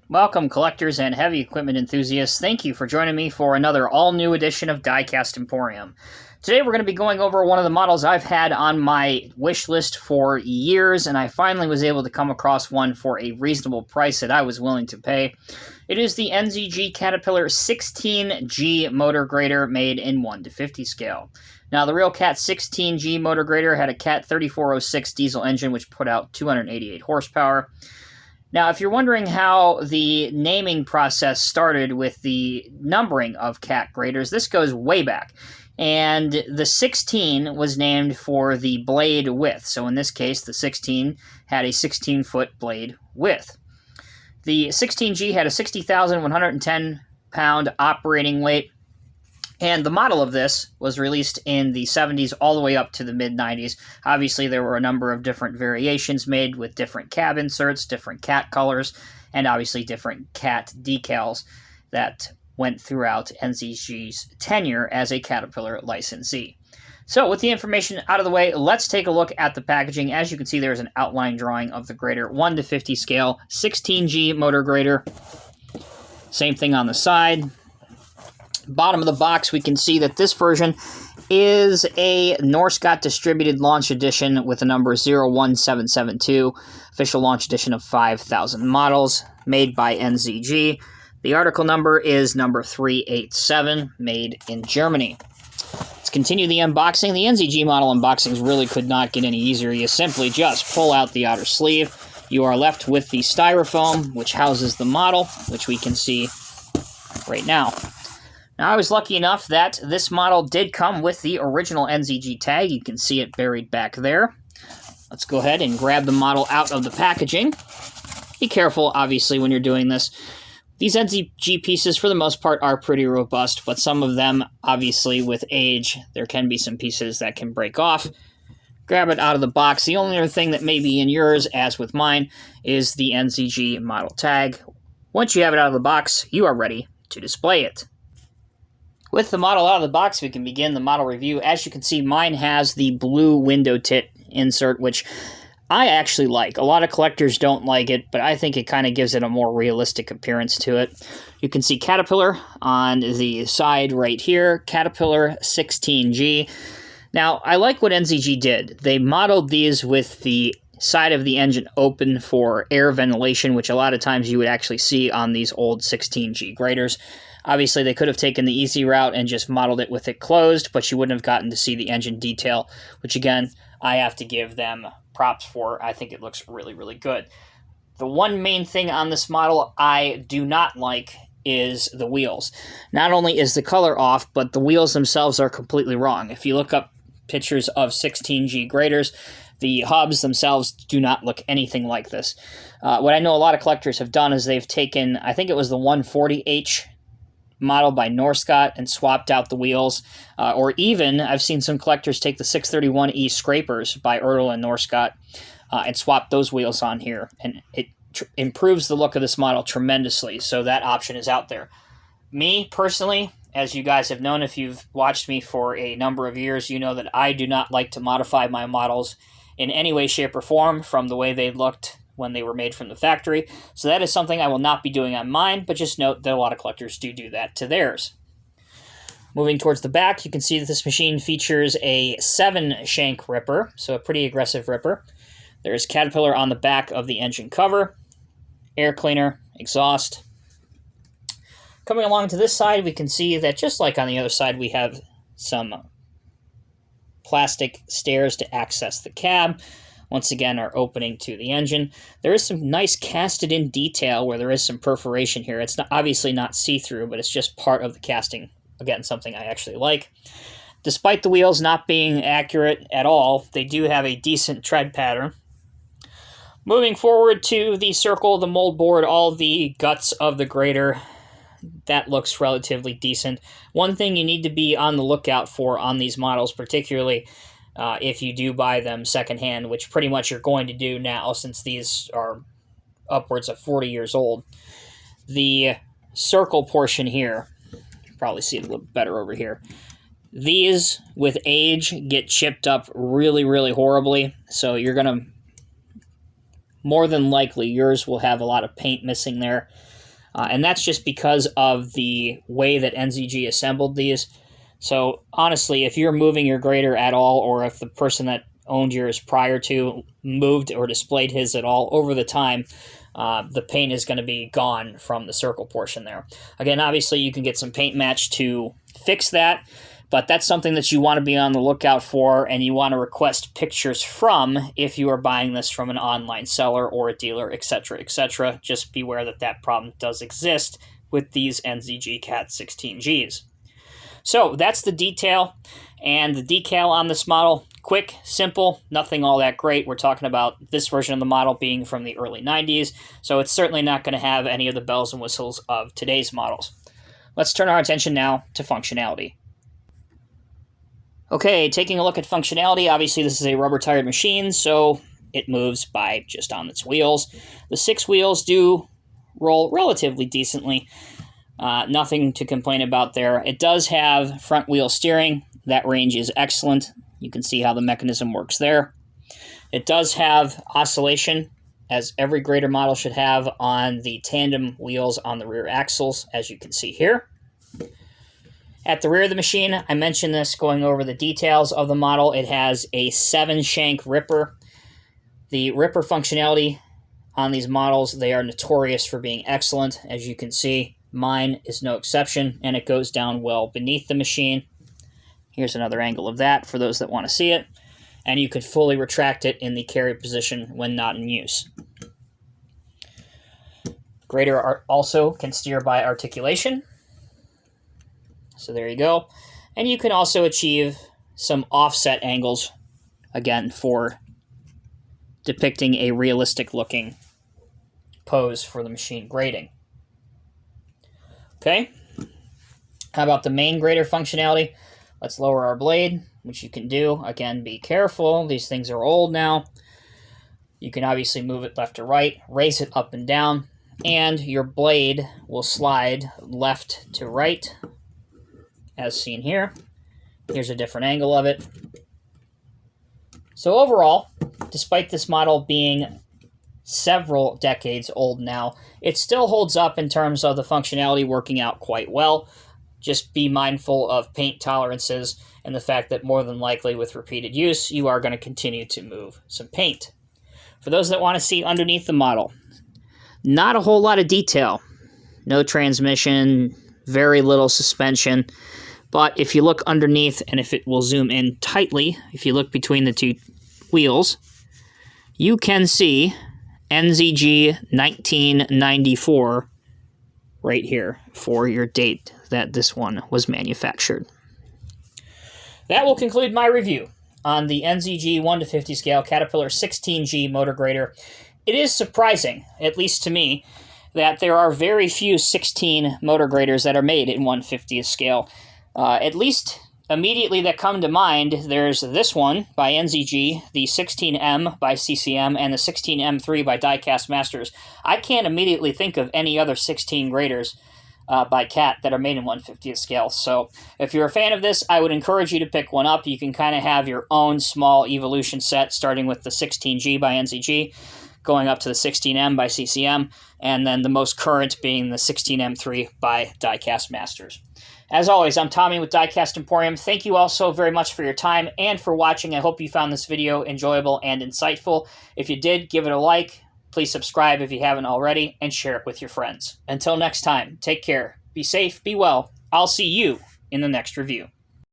Welcome, collectors and heavy equipment enthusiasts. Thank you for joining me for another all-new edition of Diecast Emporium. Today we're going to be going over one of the models I've had on my wish list for years, and I finally was able to come across one for a reasonable price that I was willing to pay. It is the NZG Caterpillar 16G motor grader made in 1:50 scale. Now, the real Cat 16G motor grader had a Cat 3406 diesel engine which put out 288 horsepower. Now, if you're wondering how the naming process started with the numbering of Cat graders, this goes way back. And the 16 was named for the blade width. So in this case, the 16 had a 16-foot blade width. The 16G had a 60,110 pound operating weight. And the model of this was released in the 70s all the way up to the mid-90s. Obviously, there were a number of different variations made with different cab inserts, different cat colors, and obviously different cat decals that went throughout NZG's tenure as a Caterpillar licensee. So with the information out of the way, let's take a look at the packaging. As you can see, there's an outline drawing of the grader, 1:50 scale, 16G motor grader. Same thing on the side. Bottom of the box, we can see that this version is a Norscot distributed launch edition with the number 01772, official launch edition of 5,000 models, made by NZG. The article number is number 387, made in Germany. Let's continue the unboxing. The NZG model unboxings really could not get any easier. You simply just pull out the outer sleeve. You are left with the styrofoam, which houses the model, which we can see right now. Now, I was lucky enough that this model did come with the original NZG tag. You can see it buried back there. Let's go ahead and grab the model out of the packaging. Be careful, obviously, when you're doing this. These NZG pieces, for the most part, are pretty robust, but some of them, obviously, with age, there can be some pieces that can break off. Grab it out of the box. The only other thing that may be in yours, as with mine, is the NZG model tag. Once you have it out of the box, you are ready to display it. With the model out of the box, we can begin the model review. As you can see, mine has the blue window tint insert, which I actually like. A lot of collectors don't like it, but I think it kind of gives it a more realistic appearance to it. You can see Caterpillar on the side right here, Caterpillar 16G. Now, I like what NZG did. They modeled these with the side of the engine open for air ventilation, which a lot of times you would actually see on these old 16G graders. Obviously, they could have taken the easy route and just modeled it with it closed, but you wouldn't have gotten to see the engine detail, which, again, I have to give them props for. I think it looks really, really good. The one main thing on this model I do not like is the wheels. Not only is the color off, but the wheels themselves are completely wrong. If you look up pictures of 16G graders, the hubs themselves do not look anything like this. What I know a lot of collectors have done is they've taken, I think it was the 140H model by Norscot and swapped out the wheels, or even I've seen some collectors take the 631E scrapers by Ertl and Norscot and swap those wheels on here, and it improves the look of this model tremendously, so that option is out there. Me, personally, as you guys have known if you've watched me for a number of years, you know that I do not like to modify my models in any way, shape, or form from the way they looked when they were made from the factory. So that is something I will not be doing on mine, but just note that a lot of collectors do that to theirs. Moving towards the back, you can see that this machine features a 7-shank ripper, so a pretty aggressive ripper. There's Caterpillar on the back of the engine cover, air cleaner, exhaust. Coming along to this side, we can see that just like on the other side, we have some plastic stairs to access the cab. Once again, our opening to the engine. There is some nice casted-in detail where there is some perforation here. It's obviously not see-through, but it's just part of the casting. Again, something I actually like. Despite the wheels not being accurate at all, they do have a decent tread pattern. Moving forward to the circle, the mold board, all the guts of the grader. That looks relatively decent. One thing you need to be on the lookout for on these models, particularly if you do buy them secondhand, which pretty much you're going to do now since these are upwards of 40 years old. The circle portion here, you can probably see it a little better over here. These, with age, get chipped up really, really horribly, so you're going to, more than likely, yours will have a lot of paint missing there. And that's just because of the way that NZG assembled these. So honestly, if you're moving your grader at all, or if the person that owned yours prior to moved or displayed his at all over the time, the paint is going to be gone from the circle portion there. Again, obviously you can get some paint match to fix that, but that's something that you want to be on the lookout for, and you want to request pictures from if you are buying this from an online seller or a dealer, etc., etc. Just beware that that problem does exist with these NZG Cat 16Gs. So that's the detail and the decal on this model. Quick, simple, nothing all that great. We're talking about this version of the model being from the early 90s, so it's certainly not going to have any of the bells and whistles of today's models. Let's turn our attention now to functionality. Okay, taking a look at functionality, obviously this is a rubber-tired machine, so it moves by just on its wheels. The 6 wheels do roll relatively decently. Nothing to complain about there. It does have front wheel steering. That range is excellent. You can see how the mechanism works there. It does have oscillation, as every grader model should have, on the tandem wheels on the rear axles, as you can see here. At the rear of the machine, I mentioned this going over the details of the model. It has a 7-shank ripper. The ripper functionality on these models, they are notorious for being excellent. As you can see, mine is no exception, and it goes down well beneath the machine. Here's another angle of that for those that want to see it. And you can fully retract it in the carry position when not in use. Grader also can steer by articulation. So there you go. And you can also achieve some offset angles, again, for depicting a realistic looking pose for the machine grading. Okay, how about the main grader functionality? Let's lower our blade, which you can do. Again, be careful. These things are old now. You can obviously move it left to right, raise it up and down, and your blade will slide left to right, as seen here. Here's a different angle of it. So overall, despite this model being several decades old now, it still holds up in terms of the functionality working out quite well. Just be mindful of paint tolerances and the fact that more than likely with repeated use, you are going to continue to move some paint. For those that want to see underneath the model, not a whole lot of detail. No transmission, very little suspension. But if you look underneath, and if it will zoom in tightly, if you look between the 2 wheels, you can see NZG 1994 right here for your date that this one was manufactured. That will conclude my review on the NZG 1/50 scale Caterpillar 16G motor grader. It is surprising, at least to me, that there are very few 16 motor graders that are made in 1/50th scale. At least immediately that come to mind, there's this one by NZG, the 16M by CCM, and the 16M3 by Diecast Masters. I can't immediately think of any other 16 graders by Cat that are made in 1/50th scale. So if you're a fan of this, I would encourage you to pick one up. You can kind of have your own small evolution set, starting with the 16G by NZG, going up to the 16M by CCM, and then the most current being the 16M3 by Diecast Masters. As always, I'm Tommy with Diecast Emporium. Thank you all so very much for your time and for watching. I hope you found this video enjoyable and insightful. If you did, give it a like. Please subscribe if you haven't already, and share it with your friends. Until next time, take care, be safe, be well. I'll see you in the next review.